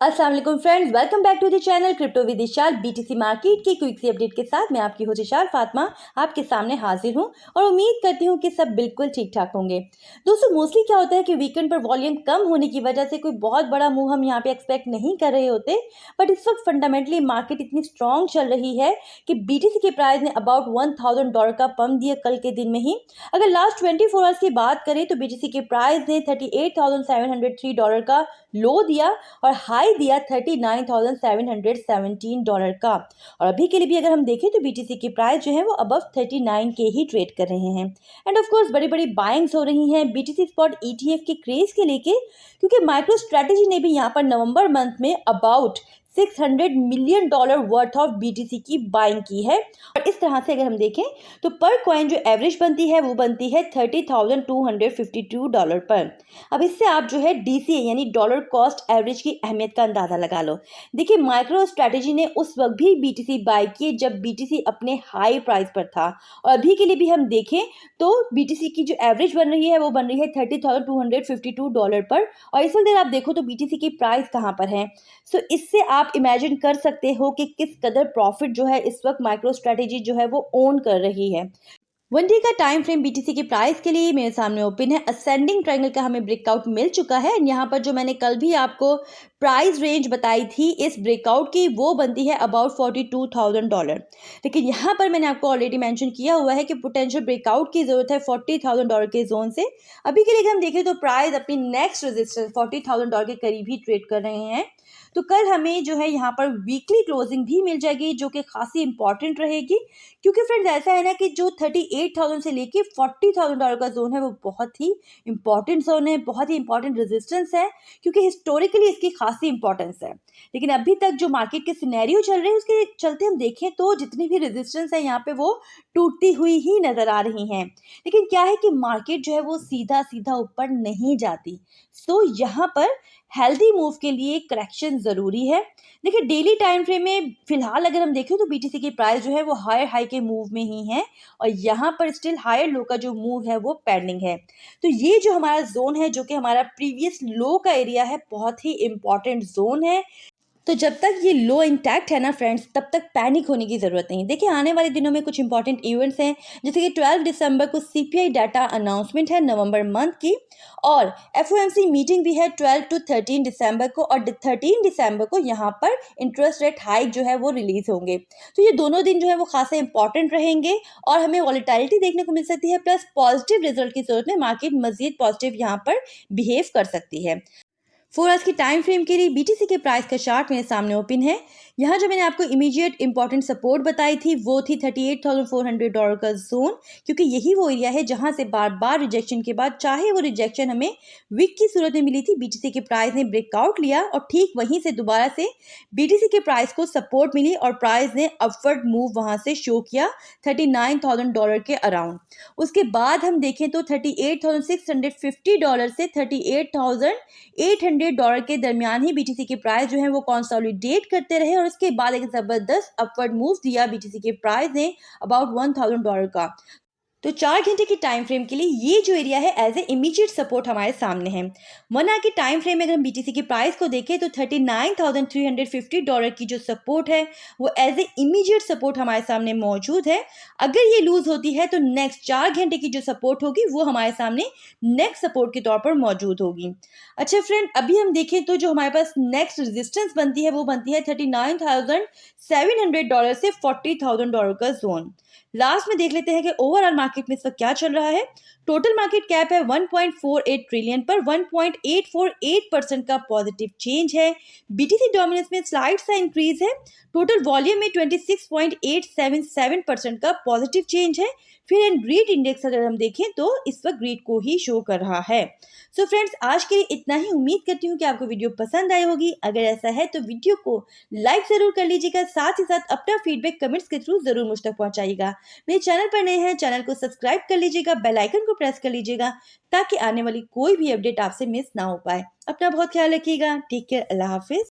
अस्सलाम वालेकुम friends, welcome back to the channel crypto with Ishal. BTC market की quick सी अपडेट के साथ मैं आपकी होस्ट इशाल फातिमा आपके सामने हाजिर हूं और उम्मीद करती हूं कि सब बिल्कुल ठीक ठाक होंगे। दोस्तों, मोस्टली क्या होता है कि वीकेंड पर वॉल्यूम कम होने की वजह से कोई बहुत बड़ा मूव हम यहां पे एक्सपेक्ट नहीं कर रहे होते, बट इस वक्त फंडामेंटली मार्केट इतनी स्ट्रॉन्ग चल रही है कि बीटीसी के प्राइस ने अबाउट $1000 का पंप दिया कल के दिन में ही। अगर लास्ट 24 आवर्स की बात करें तो बीटीसी के प्राइस ने $38,703 का लो दिया और हाई दिया $39,717 का। और अभी के लिए भी अगर हम देखें तो बीटीसी की प्राइस जो है वो अबव 39 के ही ट्रेड कर रहे हैं। एंड ऑफ कोर्स बड़ी बड़ी बाइंग्स हो रही हैं बीटीसी स्पॉट ईटीएफ के क्रेज के लेके, क्योंकि माइक्रो स्ट्रेटेजी ने भी यहाँ पर नवंबर मंथ में about $600 million worth of BTC की बाइंग की है। और इस तरह से अगर हम देखें तो पर कॉइन जो एवरेज बनती है वो बनती है $30,252 पर। अब इससे आप जो है डीसीए यानी डॉलर कॉस्ट एवरेज की अहमियत का अंदाजा लगा लो। देखिए, माइक्रो स्ट्रेटेजी ने उस वक्त भी बीटीसी बाई किए जब बीटीसी अपने हाई प्राइस पर था, और अभी के लिए भी हम देखें तो बीटीसी की जो एवरेज बन रही है वो बन रही है $30,252 पर। और इस वक्त आप देखो तो बीटीसी की प्राइस कहाँ पर है। सो इससे आप इमेजिन कर सकते हो कि किस कदर प्रॉफिट जो है इस वक्त माइक्रो स्ट्रेटेजी जो है वो ओन कर रही है। वन डे का टाइम फ्रेम बीटीसी के प्राइस के लिए मेरे सामने ओपन है। असेंडिंग ट्रायंगल का हमें ब्रेकआउट मिल चुका है। यहाँ पर जो मैंने कल भी आपको प्राइस रेंज बताई थी इस ब्रेकआउट की, वो बनती है अबाउट $42,000। लेकिन यहाँ पर मैंने आपको ऑलरेडी मेंशन किया हुआ है कि पोटेंशियल ब्रेकआउट की जरूरत है $40,000 के जोन से। अभी के लिए अगर हम देखें तो प्राइस अपनी नेक्स्ट रेजिस्टेंस $40,000 के करीब ही ट्रेड कर रहे हैं। तो कल हमें जो है यहाँ पर वीकली क्लोजिंग भी मिल जाएगी जो कि खासी इंपॉर्टेंट रहेगी, क्योंकि फ्रेंड्स ऐसा है ना कि जो 38,000 से लेके $40,000 का जोन है वो बहुत ही इंपॉर्टेंट जोन है, बहुत ही इंपॉर्टेंट रेजिस्टेंस है, क्योंकि हिस्टोरिकली इसकी खासी इंपॉर्टेंस है। लेकिन अभी तक जो मार्केट के सिनेरियो चल रहे हैं उसके चलते हम देखें तो जितनी भी रेजिस्टेंस है यहाँ पे वो टूटती हुई ही नजर आ रही हैं। लेकिन क्या है कि मार्केट जो है वो सीधा सीधा ऊपर नहीं जाती। सो यहाँ पर हेल्दी मूव के लिए करेक्शन जरूरी है। देखिए, डेली टाइम फ्रेम में फिलहाल अगर हम देखें तो बीटीसी की प्राइस जो है वो हायर हाई के मूव में ही है, और यहाँ पर स्टिल हायर लो का जो मूव है वो पेंडिंग है। तो ये जो हमारा जोन है जो कि हमारा प्रीवियस लो का एरिया है, बहुत ही इंपॉर्टेंट जोन है। तो जब तक ये लो इंटैक्ट है ना फ्रेंड्स, तब तक पैनिक होने की ज़रूरत नहीं। देखिए, आने वाले दिनों में कुछ इंपॉर्टेंट इवेंट्स हैं, जैसे कि 12 दिसंबर को सीपीआई डाटा अनाउंसमेंट है नवंबर मंथ की, और एफओएमसी मीटिंग भी है 12 टू 13 दिसंबर को, और 13 दिसंबर को यहाँ पर इंटरेस्ट रेट हाइक जो है वो रिलीज होंगे। तो ये दोनों दिन जो है वो खासे इंपॉर्टेंट रहेंगे और हमें वॉलेटिलिटी देखने को मिल सकती है, प्लस पॉजिटिव रिजल्ट की सूरत में मार्केट मजीद पॉजिटिव यहाँ पर बिहेव कर सकती है। 4 आवर्स की टाइम फ्रेम के लिए बीटीसी के प्राइस का चार्ट मेरे सामने ओपन है। यहाँ जो मैंने आपको इमीडिएट इंपॉर्टेंट सपोर्ट बताई थी वो थी $38,400 का जोन, क्योंकि यही वो एरिया है जहाँ से बार बार रिजेक्शन के बाद, चाहे वो रिजेक्शन हमें वीक की सूरत में मिली थी, बीटीसी के प्राइस ने ब्रेकआउट लिया और ठीक वहीं से दोबारा से बीटीसी के प्राइस को सपोर्ट मिली और प्राइस ने अपवर्ड मूव वहाँ से शो किया $39,000 के अराउंड। उसके बाद हम देखें तो $38,650 से $38,800 के दरमियान ही बीटीसी के प्राइस जो है वो कंसोलिडेट करते रहे, और उसके बाद एक जबरदस्त अपवर्ड मूव दिया बीटीसी के प्राइस ने अबाउट $1,000 का। तो 4 घंटे की टाइम फ्रेम के लिए ये जो एरिया है एज ए इमीडिएट सपोर्ट हमारे सामने है। 1 आवर की टाइम फ्रेम में अगर हम बीटीसी की प्राइस को देखें तो $39,350 की जो सपोर्ट है वो एज ए इमीडिएट सपोर्ट हमारे सामने मौजूद है। अगर ये लूज होती है तो नेक्स्ट 4 घंटे की जो सपोर्ट होगी वो हमारे सामने नेक्स्ट सपोर्ट के तौर पर मौजूद होगी। अच्छा फ्रेंड, अभी हम देखें तो जो हमारे पास नेक्स्ट रेजिस्टेंस बनती है वो बनती है $39,700 से $40,000 का जोन। लास्ट में देख लेते हैं कि ओवरऑल मार्केट में इस वक्त क्या चल रहा है। टोटल मार्केट कैप है 1.48 ट्रिलियन पर, 1.848% का पॉजिटिव चेंज है। बीटीसी डोमिनेंस में स्लाइड सा इंक्रीज है। टोटल वॉल्यूम में 26.877% का पॉजिटिव चेंज है। फिर एंड ग्रीड इंडेक्स अगर हम देखें तो इस वक्त ग्रीड को ही शो कर रहा है। सो फ्रेंड्स, आज के लिए इतना ही। उम्मीद करती हूँ कि आपको वीडियो पसंद आई होगी। अगर ऐसा है तो वीडियो को लाइक जरूर कर लीजिएगा, साथ ही साथ अपना फीडबैक कमेंट्स के थ्रू जरूर मुझ तक पहुंचाइएगा। मेरे चैनल पर नए हैं, चैनल को सब्सक्राइब कर लीजिएगा, बेल आइकन को प्रेस कर लीजिएगा ताकि आने वाली कोई भी अपडेट आपसे मिस ना हो पाए। अपना बहुत ख्याल रखिएगा। Take care. अल्लाह हाफिज।